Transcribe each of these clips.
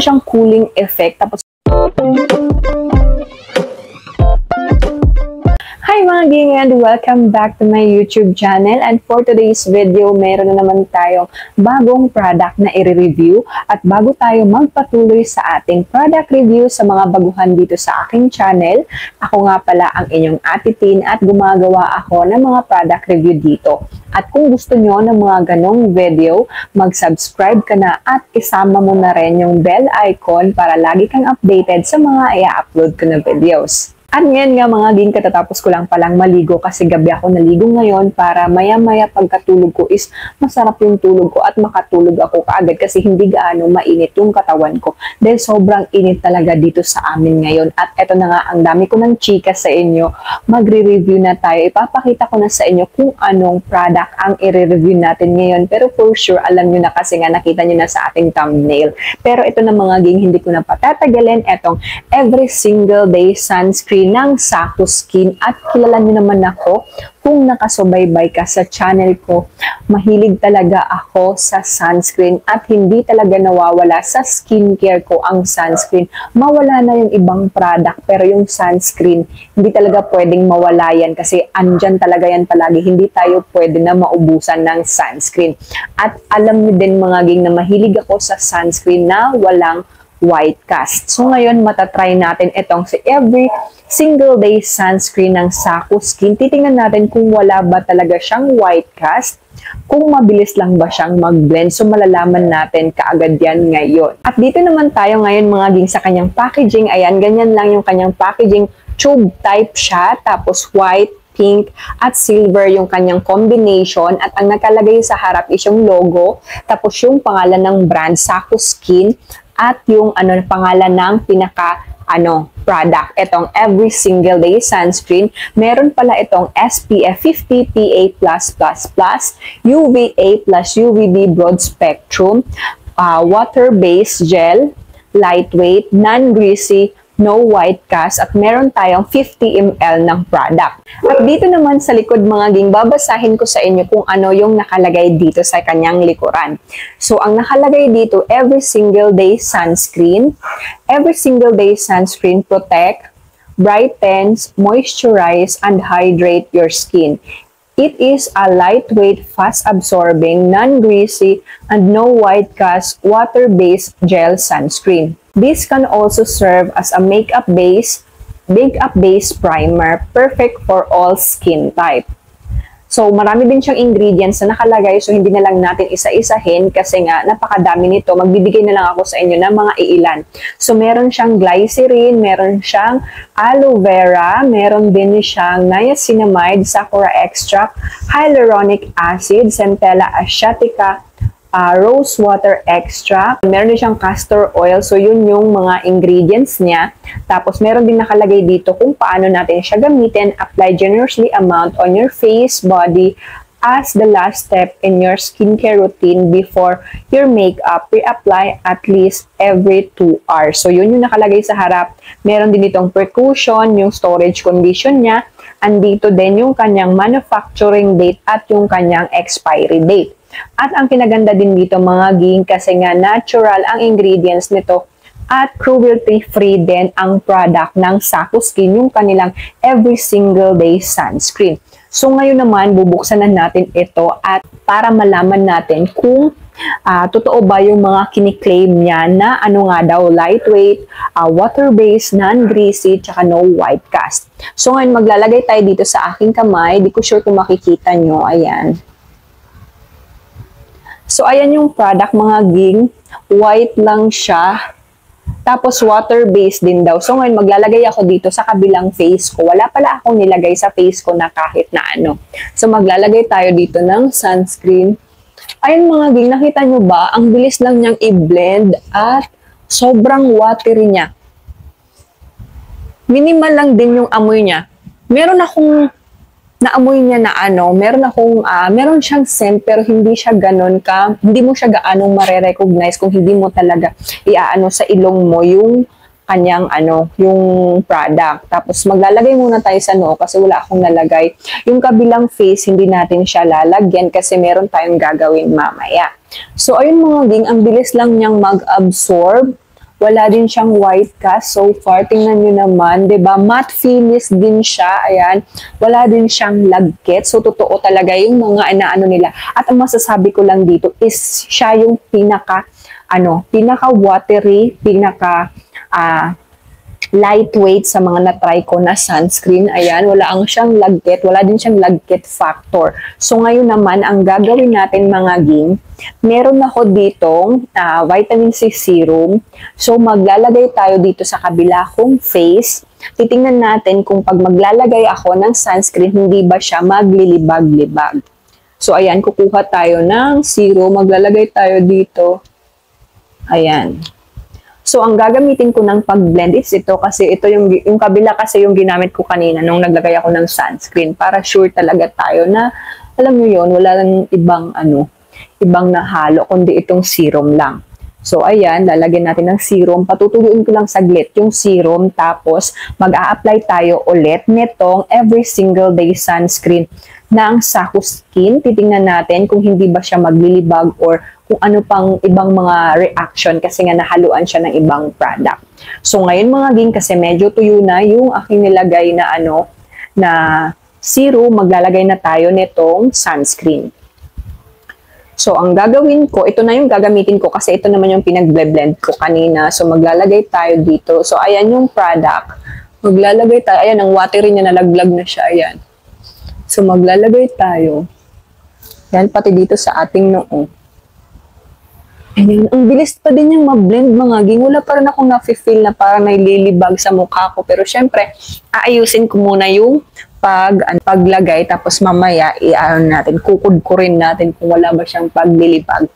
siyang cooling effect. Tapos hi mga ging, and welcome back to my YouTube channel. And for today's video, meron na naman tayong bagong product na i-review. At bago tayo magpatuloy sa ating product review sa mga baguhan dito sa aking channel, ako nga pala ang inyong Ate Tin at gumagawa ako ng mga product review dito. At kung gusto nyo ng mga ganong video, mag-subscribe ka na at isama mo na rin yung bell icon para lagi kang updated sa mga i-upload ko na videos. At ngayon nga mga ging, katatapos ko lang palang maligo kasi gabi ako naligo ngayon para maya-maya pagkatulog ko is masarap yung tulog ko at makatulog ako kaagad kasi hindi gaano mainit yung katawan ko. Dahil sobrang init talaga dito sa amin ngayon. At eto na nga, ang dami ko ng chika sa inyo. Magre-review na tayo. Ipapakita ko na sa inyo kung anong product ang i-review natin ngayon. Pero for sure, alam nyo na kasi nga nakita nyo na sa ating thumbnail. Pero ito na mga ging, hindi ko na patatagalin. Etong Every Single Day Sunscreen ng Saku Skin. At kilala nyo naman ako kung nakasubaybay ka sa channel ko. Mahilig talaga ako sa sunscreen at hindi talaga nawawala sa skincare ko ang sunscreen. Mawala na yung ibang product pero yung sunscreen hindi talaga pwedeng mawala yan kasi andyan talaga yan palagi. Hindi tayo pwede na maubusan ng sunscreen. At alam nyo din mga ging na mahilig ako sa sunscreen na walang white cast. So ngayon matatry natin itong si Every Single Day Sunscreen ng Saku Skin. Titingnan natin kung wala ba talaga siyang white cast, kung mabilis lang ba siyang mag-blend. So malalaman natin kaagad yan ngayon. At dito naman tayo ngayon mga ging sa kanyang packaging. Ayan, ganyan lang yung kanyang packaging. Tube type siya, tapos white, pink, at silver yung kanyang combination. At ang nakalagay sa harap is yung logo, tapos yung pangalan ng brand, Saku Skin, at yung pangalan ng product. Itong Every Single Day Sunscreen. Meron pala itong SPF 50 PA+++, UVA plus UVB broad spectrum, water-based gel, lightweight, non-greasy, no white cast, at meron tayong 50 ml ng product. At dito naman sa likod mga ging, babasahin ko sa inyo kung ano yung nakalagay dito sa kanyang likuran. So, ang nakalagay dito, Every Single Day Sunscreen. Every Single Day Sunscreen protect, brightens, moisturize, and hydrate your skin. It is a lightweight, fast-absorbing, non-greasy, and no white cast, water-based gel sunscreen. This can also serve as a makeup base primer, perfect for all skin type. So, marami din siyang ingredients na nakalagay, so hindi na lang natin isa-isahin kasi nga napakadami nito. Magbibigay na lang ako sa inyo ng mga iilan. So, meron siyang glycerin, meron siyang aloe vera, meron din siyang niacinamide, sakura extract, hyaluronic acid, centella asiatica, rose water extract, meron din siyang castor oil, so yun yung mga ingredients niya. Tapos meron din nakalagay dito kung paano natin siya gamitin. Apply generously amount on your face, body, as the last step in your skincare routine before your makeup. Re-apply at least every 2 hours. So yun yung nakalagay sa harap. Meron din itong precaution, yung storage condition niya. Andito din yung kanyang manufacturing date at yung kanyang expiry date. At ang kinaganda din dito mga ging kasi nga natural ang ingredients nito at cruelty-free din ang product ng Saku Skin, yung kanilang Every Single Day Sunscreen. So ngayon naman bubuksan na natin ito at para malaman natin kung totoo ba yung mga kiniklaim niya na lightweight, water-based, non-greasy, tsaka no white cast. So ngayon maglalagay tayo dito sa aking kamay. Di ko sure kung makikita nyo. Ayan. So, ayan yung product mga ging. White lang siya. Tapos, water-based din daw. So, ngayon, maglalagay ako dito sa kabilang face ko. Wala pala akong nilagay sa face ko na kahit na ano. So, maglalagay tayo dito ng sunscreen. Ayan mga ging, nakita nyo ba? Ang bilis lang niyang i-blend at sobrang watery niya. Minimal lang din yung amoy niya. Meron akong naamoy niya na meron siyang scent pero hindi siya ganon hindi mo siya gaanong mare-recognize kung hindi mo talaga iaano sa ilong mo yung kanyang yung product. Tapos maglalagay muna tayo sa noo kasi wala akong nalagay. Yung kabilang face, hindi natin siya lalagyan kasi meron tayong gagawin mamaya. So, ayun mga ging, ang bilis lang niyang mag-absorb Wala din siyang white cast so far. Tingnan nyo naman, 'di ba? Matte finish din siya. Ayan. Wala din siyang lagkit. So, totoo talaga yung mga inaano nila. At ang masasabi ko lang dito is siya yung pinaka watery, lightweight sa mga na-try ko na sunscreen. Ayan, wala siyang lagkit, wala din siyang lagkit factor. So ngayon naman, ang gagawin natin mga ging, meron ako ditong vitamin C serum. So maglalagay tayo dito sa kabila kong face. Titingnan natin kung pag maglalagay ako ng sunscreen, hindi ba siya maglilibag-libag. So ayan, kukuha tayo ng serum, maglalagay tayo dito. Ayan. So, ang gagamitin ko ng pag-blend is ito kasi ito yung kabila kasi yung ginamit ko kanina nung naglagay ako ng sunscreen para sure talaga tayo na, alam nyo yun, wala lang ibang nahalo, kundi itong serum lang. So, ayan, lalagyan natin ng serum. Patutuluin ko lang saglit yung serum tapos mag-a-apply tayo ulit nitong every single day sunscreen ng Saku Skin. Titingnan natin kung hindi ba siya maglilibag or kung ano pang ibang mga reaction kasi nga nahaluan siya ng ibang product. So ngayon mga ging, kasi medyo tuyo na yung aking nilagay na na serum, maglalagay na tayo nitong sunscreen. So ang gagawin ko, ito na yung gagamitin ko kasi ito naman yung pinag-blend ko kanina. So maglalagay tayo dito. So ayan yung product. Maglalagay tayo. Ayan, ang watery niya, nalaglag na siya. Ayan. So maglalagay tayo. Yan, pati dito sa ating noo. Ayan, ang bilis pa din yung ma-blend mga ging. Wala pa rin akong nafe-feel na parang naililibag sa mukha ko. Pero syempre, aayusin ko muna yung paglagay. Tapos mamaya, kukudkurin natin kung wala ba siyang paglilibag.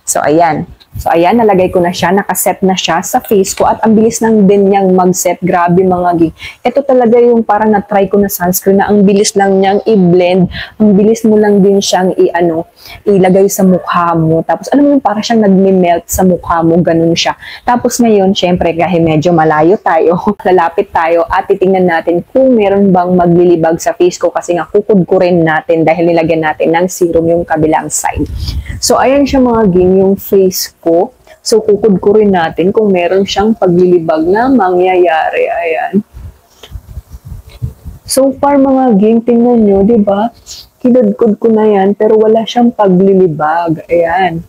So, ayan. So, ayan, nalagay ko na siya. Nakaset na siya sa face ko. At ang bilis lang din niyang mag-set. Grabe mga ging. Ito talaga yung parang na-try ko na sunscreen na ang bilis lang niyang i-blend. Ang bilis mo lang din siyang ilagay sa mukha mo. Tapos, alam mo yung parang siyang nagme-melt sa mukha mo. Ganun siya. Tapos ngayon, syempre, kahit medyo malayo tayo, lalapit tayo at titingnan natin kung meron bang maglilibag sa face ko kasi nga kukudkurin natin dahil nilagyan natin ng serum yung kabilang side. So, ayan siya mga ging, yung face ko. So, kukudkurin natin kung meron siyang paglilibag na mangyayari. Ayan. So far mga ging, tingnan nyo, diba? Kinudkud ko na yan, pero wala siyang paglilibag. Ayan.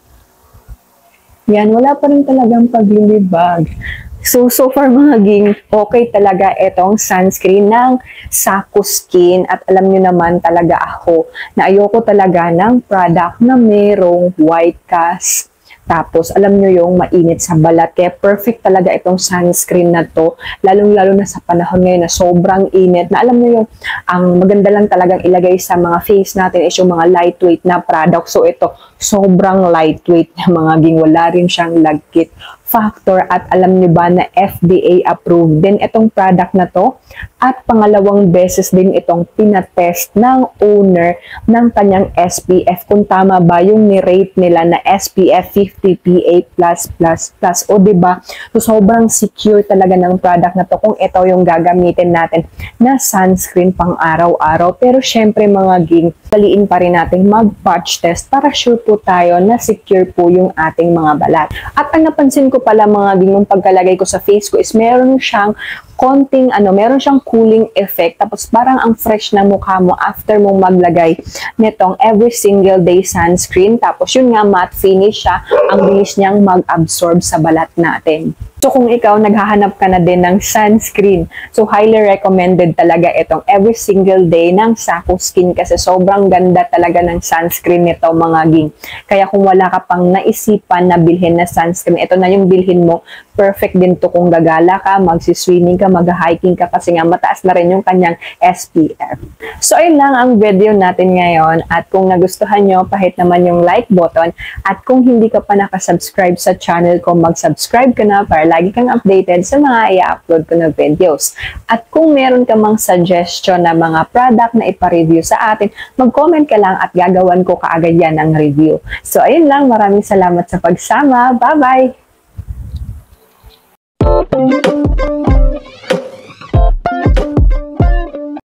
Yan, wala pa rin talagang paglilibag. So far mga ging, okay talaga itong sunscreen ng Saku Skin. At alam nyo naman talaga ako na ayoko talaga ng product na merong white cast. Tapos, alam nyo yung mainit sa balat. Kaya perfect talaga itong sunscreen na to. Lalong-lalo na sa panahon ngayon na sobrang init. Na alam nyo yung, ang maganda lang talagang ilagay sa mga face natin is yung mga lightweight na product. So, ito, sobrang lightweight na mga ging. Wala rin siyang lagkit factor at alam nyo ba na FDA approved din itong product na to at pangalawang beses din itong pinatest ng owner ng kanyang SPF kung tama ba yung ni-rate nila na SPF 50 PA+++. O diba? So sobrang secure talaga ng product na to kung ito yung gagamitin natin na sunscreen pang araw-araw. Pero syempre mga ging, daliin pa rin natin mag-patch test para sure po tayo na secure po yung ating mga balat. At ang napansin ko pala mga ging, yung pagkalagay ko sa face ko is meron siyang konting meron siyang cooling effect. Tapos parang ang fresh na mukha mo after mo maglagay nitong every single day sunscreen. Tapos yun nga, matte finish siya. Ang bilis niyang mag-absorb sa balat natin. So kung ikaw naghahanap ka na din ng sunscreen, so highly recommended talaga itong every single day ng Saku Skin kasi sobrang ganda talaga ng sunscreen nito mga ging. Kaya kung wala ka pang naisipan na bilhin na sunscreen, ito na yung bilhin mo. Perfect din to kung gagala ka, magsiswimming ka, mag-hiking ka kasi nga mataas na rin yung kanyang SPF. So ayun lang ang video natin ngayon at kung nagustuhan nyo, pahit naman yung like button at kung hindi ka pa nakasubscribe sa channel ko, mag-subscribe ka na para lagi kang updated sa mga i-upload ko na videos. At kung meron ka mang suggestion na mga product na ipa-review sa atin, mag-comment ka lang at gagawan ko kaagad yan ng review. So ayun lang, maraming salamat sa pagsama. Bye-bye!